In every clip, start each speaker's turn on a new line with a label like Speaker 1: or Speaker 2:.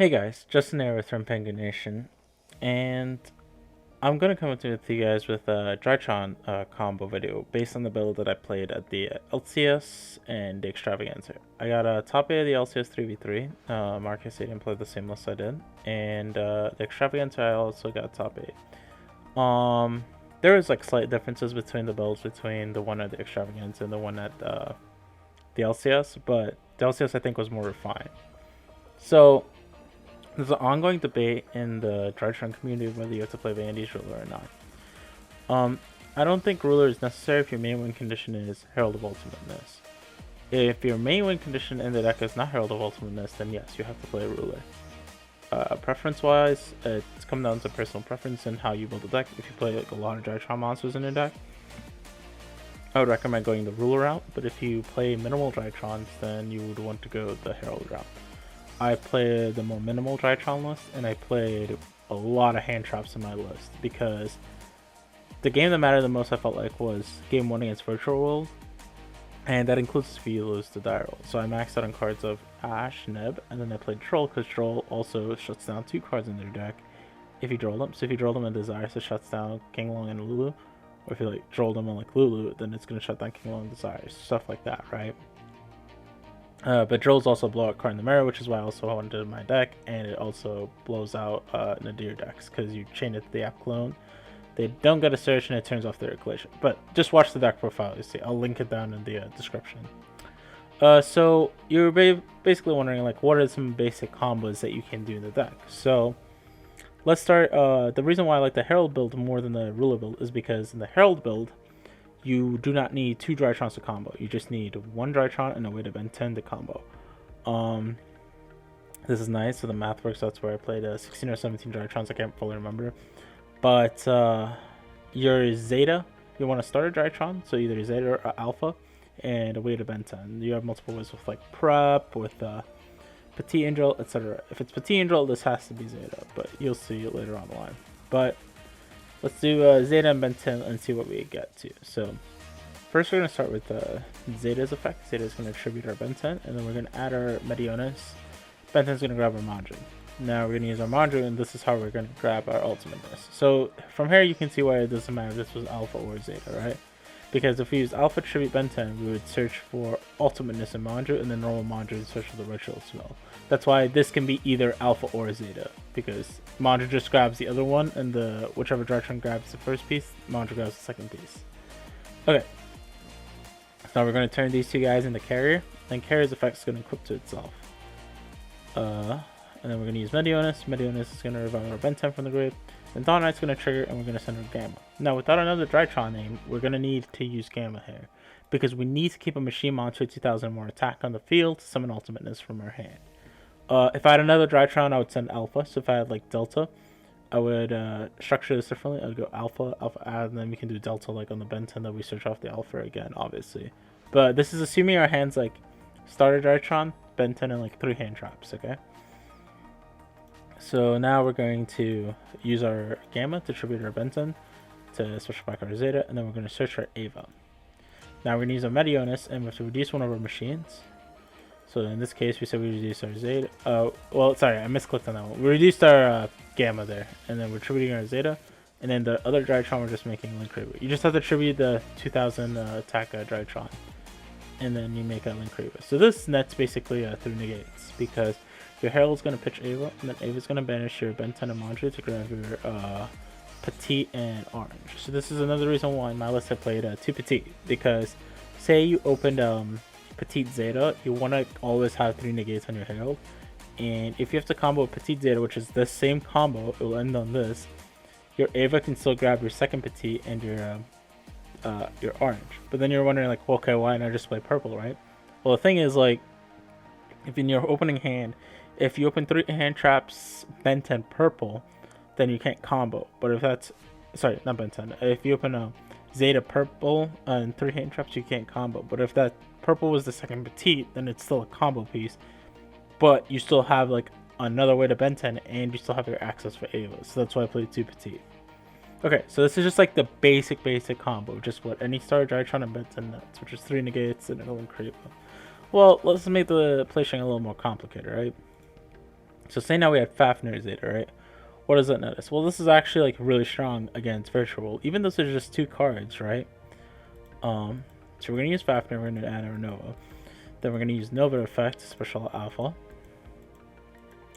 Speaker 1: Hey guys, Justin here with Rampengu Nation, and I'm gonna come to you guys with a Drytron combo video based on the build that I played at the LCS and the Extravaganza. I got a top 8 of the LCS 3v3. Marcus didn't play the same list I did, and the Extravaganza I also got top 8. There was like slight differences between the builds between the one at the Extravaganza and the one at the LCS, but the LCS I think was more refined. So there's an ongoing debate in the Drytron community of whether you have to play Vanity's Ruler or not. I don't think Ruler is necessary if your main win condition is Herald of Ultimateness. If your main win condition in the deck is not Herald of Ultimateness, then yes, you have to play Ruler. Preference-wise, it's come down to personal preference and how you build the deck. If you play like a lot of Drytron monsters in your deck, I would recommend going the Ruler route, but if you play minimal Drytrons, then you would want to go the Herald route. I played the more minimal Drytron list, and I played a lot of hand traps in my list because the game that mattered the most I felt like was game 1 against Virtual World, and that includes if you lose to die roll. So I maxed out on cards of Ash, Neb, and then I played Troll because Troll also shuts down 2 cards in their deck if you draw them. So if you draw them in Desires, it shuts down King Long and Lulu, or if you like draw them on like Lulu, then it's gonna shut down King Long and Desires, stuff like that, right? But Drill's also a blowout card in the mirror, which is why I also wanted it in my deck, and it also blows out Nibiru decks because you chain it to the app clone. They don't get a search and it turns off their equation. But just watch the deck profile, you see. I'll link it down in the description. So you're basically wondering like what are some basic combos that you can do in the deck. So let's start. The reason why I like the Herald build more than the Ruler build is because in the Herald build, you do not need 2 Drytrons to combo. You just need 1 Drytron and a way to Benten to combo. This is nice, so the math works. That's where I played 16 or 17 Drytrons. I can't fully remember. But your Zeta, you want to start a Drytron, so either Zeta or Alpha, and a way to Benten. You have multiple ways with like Prep, with Petit Angel, etc. If it's Petit Angel, this has to be Zeta, but you'll see it later on the line. But let's do Zeta and Benten and see what we get to. So first we're going to start with Zeta's effect. Zeta is going to tribute our Benten, and then we're going to add our Medionis. Benten's going to grab our Manju. Now we're going to use our Manju, and this is how we're going to grab our Ultimateness. So from here you can see why it doesn't matter if this was Alpha or Zeta, right? Because if we use Alpha Tribute Benten, we would search for Ultimateness in Manju, and then normal Manju would search for the Ritual Smell. That's why this can be either Alpha or Zeta, because Manju just grabs the other one, and whichever Drytron grabs the first piece, Manju grabs the second piece. Okay. So now we're going to turn these 2 guys into Carrier, and Carrier's effect is going to equip to itself. And then we're going to use Medionis. Medionis is going to revive our Benten from the grave. Then Dawn Knight's going to trigger, and we're going to send her Gamma. Now, without another Drytron name, we're going to need to use Gamma here, because we need to keep a machine monster 2000 more attack on the field to summon Ultimateness from our hand. If I had another Drytron, I would send Alpha. So if I had like Delta, I would structure this differently. I would go Alpha, Alpha add, and then we can do Delta like on the Benten that we search off the Alpha again, obviously. But this is assuming our hands like starter Drytron, Benten, and like 3 hand traps, okay? So now we're going to use our Gamma to tribute our Benten to switch back our Zeta, and then we're going to search for Ava. Now we're going to use our Medionis, and we have to reduce one of our machines. So in this case, we said we reduced our Zeta. Well, sorry, I misclicked on that one. We reduced our Gamma there, and then we're tributing our Zeta, and then the other Drytron we're just making Link Reba. You just have to tribute the 2000 attack Drytron, and then you make a Link Reba. So this nets basically through negates, because your Herald's going to pitch Ava, and then Ava's going to banish your Benten and Manju to grab your Petite and Orange. So this is another reason why in my list I played 2 Petite, because say you opened Petite Zeta, you want to always have 3 negates on your Herald, and if you have to combo Petite Zeta, which is the same combo, it will end on this, your Ava can still grab your second Petite and your Orange. But then you're wondering like, well, okay, why not just play purple, right? Well, the thing is, like, if in your opening hand, if you open 3 hand traps Benten purple, then you can't combo. But if that's, sorry, not Benten, if you open a Zeta purple and 3 hand traps, you can't combo. But if that purple was the second Petite, then it's still a combo piece, but you still have like another way to Benten, and you still have your access for Ava. So that's why I played 2 Petite. Okay, so this is just like the basic combo, just what any starter Drytron and Benten nets, which is 3 negates and it'll increase. Well, let's make the play string a little more complicated, right? So say now we had Fafnir Zeta, right? What does that notice? Well, this is actually like really strong against Virtual World, even though there's just 2 cards, right? So we're gonna use Fafnir, we're gonna add our Nova. Then we're gonna use Nova effect, special alpha.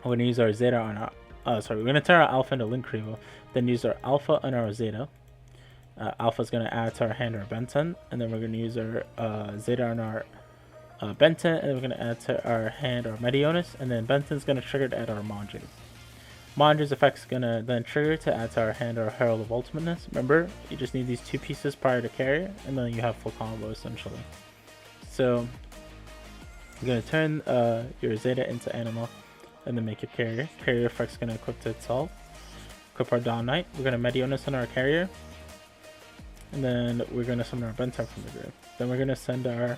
Speaker 1: We're gonna use our Zeta on our we're gonna turn our alpha into Linkrivo, then use our alpha on our Zeta. Alpha is gonna add to our hand our Benten, and then we're gonna use our Zeta on our Benten, and then we're gonna add to our hand our Medionis, and then Benten's gonna trigger to add our Manju. Manju's effect's gonna then trigger to add to our hand our Herald of Ultimateness. Remember, you just need these 2 pieces prior to carrier, and then you have full combo essentially. So you're gonna turn your Zeta into animal, and then make your carrier. Carrier effect's gonna equip to itself. Equip our Dawn Knight. We're gonna Medionis on our carrier, and then we're gonna summon our Benten from the grave. Then we're gonna send our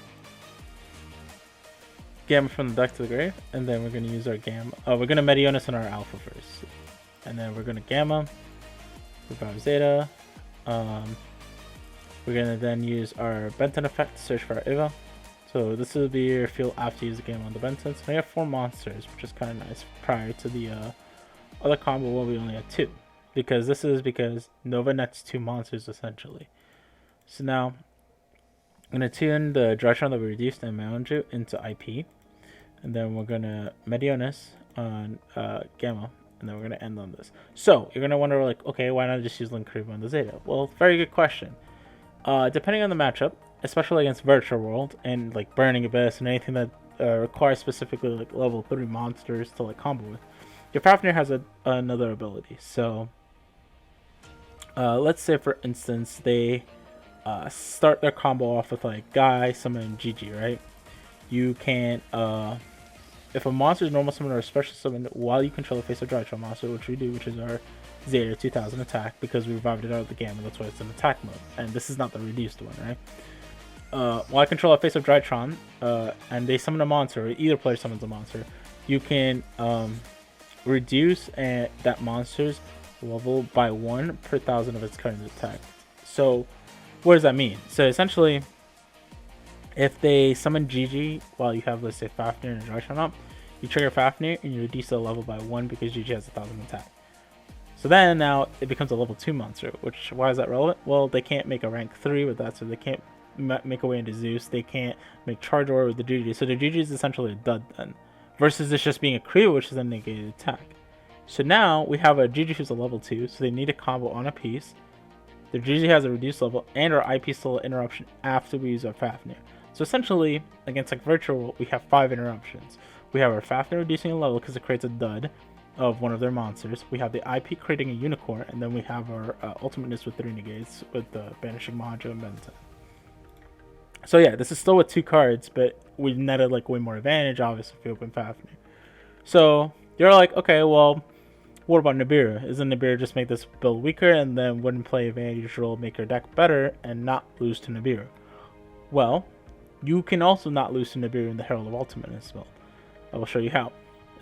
Speaker 1: Gamma from the deck to the grave, and then we're gonna use our Gamma. We're gonna Medionis on our Alpha first, and then we're gonna Gamma. Revive Zeta. We're gonna then use our Benten effect to search for our Eva. So this will be your field after you use the Gamma on the Benten. So we have 4 monsters, which is kind of nice. Prior to the other combo where we only had 2, because this is because Nova nets 2 monsters essentially. So now I'm gonna tune the Drytron that we reduced and Manju into IP, and then we're gonna Medionis on Gamma, and then we're gonna end on this. So you're gonna wonder, like, okay, why not just use Linkrivo on the Zeta? Well, very good question. Depending on the matchup, especially against Virtual World and like Burning Abyss and anything that requires specifically like level 3 monsters to like combo with, your Fafnir has another ability. So let's say for instance they start their combo off with like Guy, Summon, GG, right? You can, if a monster is normal summon or special summon while you control the face of Drytron monster, which we do, which is our Zeta 2000 attack, because we revived it out of the Gamma, that's why it's in attack mode, and this is not the reduced one, right? While I control a face of Drytron, and they summon a monster, or either player summons a monster, you can reduce that monster's level by 1 per 1,000 of its current attack. So what does that mean? So essentially, if they summon GG while you have, let's say, Fafnir and Drytron up, you trigger Fafnir and you reduce the level by 1 because GG has 1,000 attack. So then now it becomes a level 2 monster, which, why is that relevant? Well, they can't make a rank 3 with that, so they can't make a way into Zeus, they can't make Charge Aura with the GG, so the GG is essentially a dud then, versus this just being a Kriya, which is a negated attack. So now we have a GG who's a level 2, so they need a combo on a piece. The GG has a reduced level, and our IP still interruption after we use our Fafnir. So essentially, against like Virtual World, we have 5 interruptions. We have our Fafnir reducing a level because it creates a dud of one of their monsters. We have the IP creating a unicorn, and then we have our ultimateness with 3 negates with the banishing Manju and Benten. So yeah, this is still with 2 cards, but we netted like way more advantage, obviously, if we open Fafnir. So you're like, okay, well, what about Nibiru? Isn't Nibiru just make this build weaker and then wouldn't play Vanity Ruler, make your deck better, and not lose to Nibiru? Well, you can also not lose to Nibiru in the Herald of Ultimateness build. I will show you how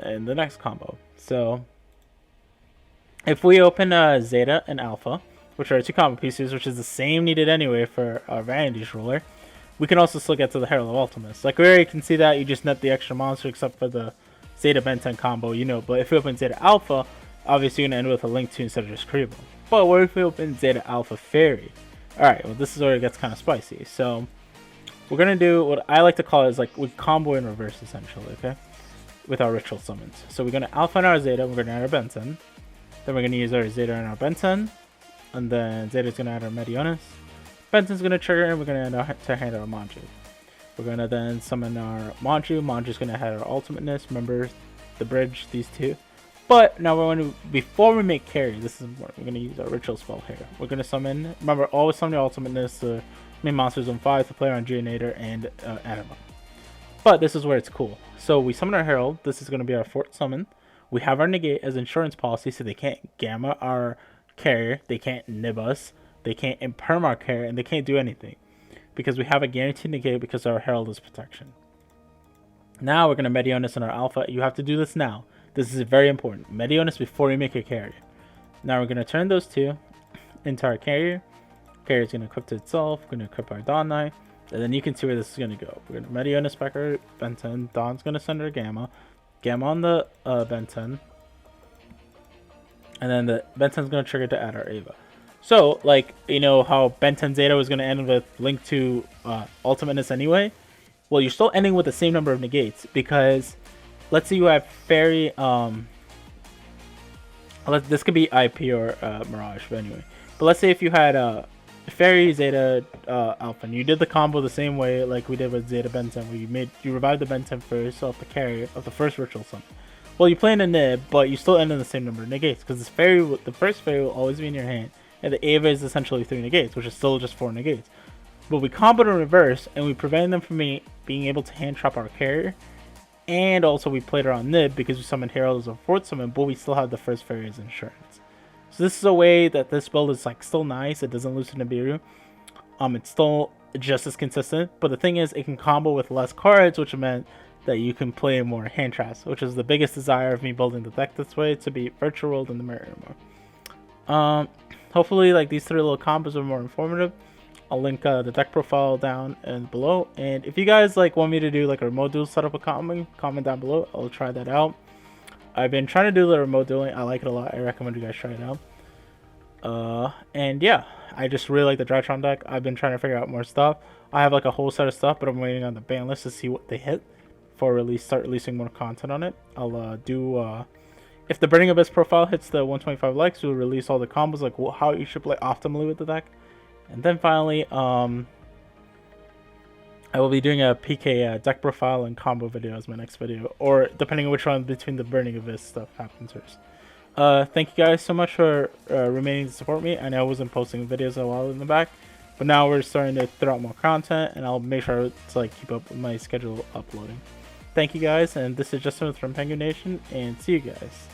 Speaker 1: in the next combo. So if we open Zeta and Alpha, which are 2 combo pieces, which is the same needed anyway for our Vanity Ruler, we can also still get to the Herald of Ultimateness. Like we already can see that, you just net the extra monster except for the Zeta Benten combo, you know. But if we open Zeta Alpha, obviously you're going to end with a Link 2 instead of just Krivo. But what if we open Zeta Alpha Fairy? Alright, well this is where it gets kind of spicy. So we're going to do what I like to call is like we combo in reverse essentially, okay? With our ritual summons. So we're going to Alpha on our Zeta, we're going to add our Benten. Then we're going to use our Zeta on our Benten. And then Zeta's going to add our Medionis. Benten's going to trigger, and we're going to hand our Manju. We're going to then summon our Manju. Manju's going to have our ultimateness. Remember the bridge, these 2. But now we're going to, before we make carry, this is important, we're going to use our ritual spell here. We're going to summon, remember, always summon your ultimateness, main monsters on 5, the player on Geonator, and Anima. But this is where it's cool. So we summon our Herald. This is going to be our 4th summon. We have our negate as insurance policy, so they can't Gamma our carrier, they can't nib us, they can't imperm our carrier, and they can't do anything. Because we have a guaranteed negate because our Herald is protection. Now we're going to Medionis on our Alpha. You have to do this now. This is very important. Medionis before you make your carrier. Now we're going to turn those 2 into our carrier. Carrier is going to equip to itself. We're going to equip our Dawn Knight. And then you can see where this is going to go. We're going to Medionis back our Benten. Dawn's going to send her Gamma. Gamma on the Benten, and then the Benten's going to trigger to add our Ava. So, like, you know how Benten Zeta was going to end with Link to Ultimateness anyway? Well, you're still ending with the same number of negates, because let's say you have Fairy, this could be IP or Mirage, but anyway. But let's say if you had Fairy, Zeta, Alpha, and you did the combo the same way like we did with Zeta Benten, where you revived the Benten for yourself, the carry of the first ritual summon. Well, you play in a Nib, but you still end in the same number of negates, because the first Fairy will always be in your hand, and the Ava is essentially 3 negates, which is still just 4 negates. But we comboed in reverse, and we prevented them from being able to hand trap our carrier, and also we played around Nib because we summoned Herald as a 4th summon, but we still have the first Fairy as insurance. So this is a way that this build is like still nice. It doesn't lose to Nibiru. It's still just as consistent, but the thing is, it can combo with less cards, which meant that you can play more hand traps, which is the biggest desire of me building the deck this way, to be Virtual World in the mirror more. Hopefully, like, these 3 little combos are more informative. I'll link the deck profile down and below. And if you guys like want me to do like a remote duel setup of comment down below. I'll try that out. I've been trying to do the remote dueling. I like it a lot. I recommend you guys try it out. And yeah, I just really like the Drytron deck. I've been trying to figure out more stuff. I have like a whole set of stuff, but I'm waiting on the ban list to see what they hit for start releasing more content on it. I'll if the Burning Abyss profile hits the 125 likes, we'll release all the combos, like how you should play optimally with the deck. And then finally, I will be doing a PK deck profile and combo video as my next video, or depending on which one between the Burning Abyss stuff happens first. Thank you guys so much for remaining to support me. I know I wasn't posting videos a while in the back, but now we're starting to throw out more content, and I'll make sure to like keep up with my schedule uploading. Thank you guys, and this is Justin with Rampengu Nation, and see you guys.